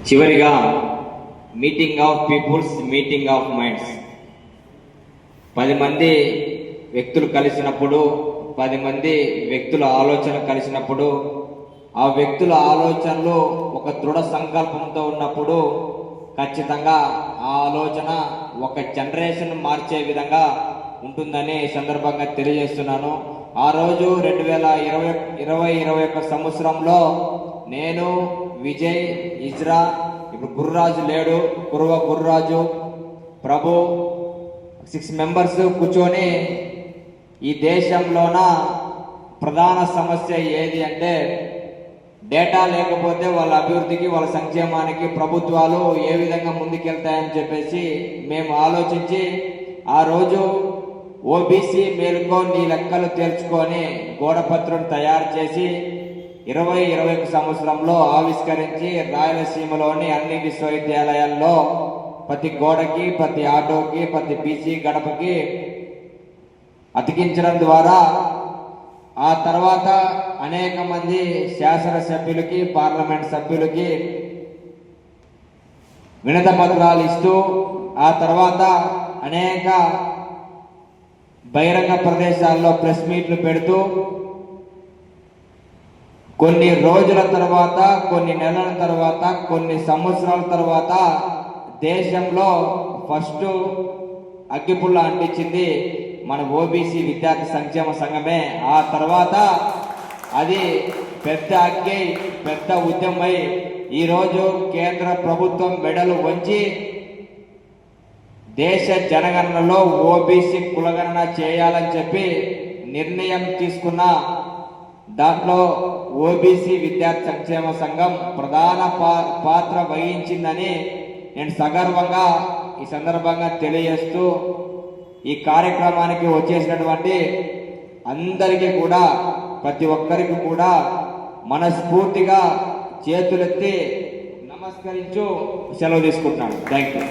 చివరిగా meeting of peoples, meeting of minds. 10 మంది వ్యక్తులు కలిసినప్పుడు, 10 మంది వ్యక్తుల ఆలోచన కలిసినప్పుడు, ఆ వ్యక్తుల ఆలోచనలు ఒక దృఢ సంకల్పంతో ఉన్నప్పుడు ఖచ్చితంగా ఆ ఆలోచన ఒక జనరేషన్ మార్చే విధంగా ఉంటుందని సందర్భంగా తెలియజేస్తున్నాను. ఆ రోజు 2021 సంవత్సరంలో నేను, విజయ్, ఇజ్రా, ఇప్పుడు గుర్రాజు లేడు, గుర్రాజు, ప్రభు 6 మెంబర్స్ కూర్చొని ఈ దేశంలోన ప్రధాన సమస్య ఏది అంటే డేటా లేకపోతే వాళ్ళ అభివృద్ధికి, వాళ్ళ సంక్షేమానికి ప్రభుత్వాలు ఏ విధంగా ముందుకెళ్తాయని చెప్పేసి మేము ఆలోచించి ఆ రోజు ఓబీసీ మేలుకో నీ లెక్కలు తేల్చుకొని గోడపత్రం తయారు చేసి 2021 సంవత్సరంలో ఆవిష్కరించి రాయలసీమలోని అన్ని విశ్వవిద్యాలయాల్లో ప్రతి గోడకి, ప్రతి ఆటోకి, ప్రతి బీసీ గడపకి అతికించడం ద్వారా ఆ తర్వాత అనేక మంది శాసనసభ్యులకి, పార్లమెంట్ సభ్యులకి వినతి పత్రాలు ఇస్తూ ఆ తర్వాత అనేక బహిరంగ ప్రదేశాల్లో ప్రెస్ మీట్లు పెడుతూ కొన్ని రోజుల తర్వాత, కొన్ని నెలల తర్వాత, కొన్ని సంవత్సరాల తర్వాత దేశంలో ఫస్ట్ అగ్గిపుల్ల అంటించింది మన ఓబీసీ విద్యార్థి సంక్షేమ సంఘమే. ఆ తర్వాత అది పెద్ద అగ్గి, పెద్ద ఉద్యమమై ఈరోజు కేంద్ర ప్రభుత్వం మెడలు వంచి దేశ జనగణనలో ఓబీసీ కులగణన చేయాలని చెప్పి నిర్ణయం తీసుకున్న దాంట్లో ఓబీసీ విద్యార్థి సంక్షేమ సంఘం ప్రధాన పాత్ర వహించిందని నేను సగర్వంగా ఈ సందర్భంగా తెలియజేస్తూ ఈ కార్యక్రమానికి వచ్చేసినటువంటి అందరికీ కూడా, ప్రతి ఒక్కరికి కూడా మనస్ఫూర్తిగా చేతులెత్తి నమస్కరించు సెలవు తీసుకుంటున్నాను. Thank you.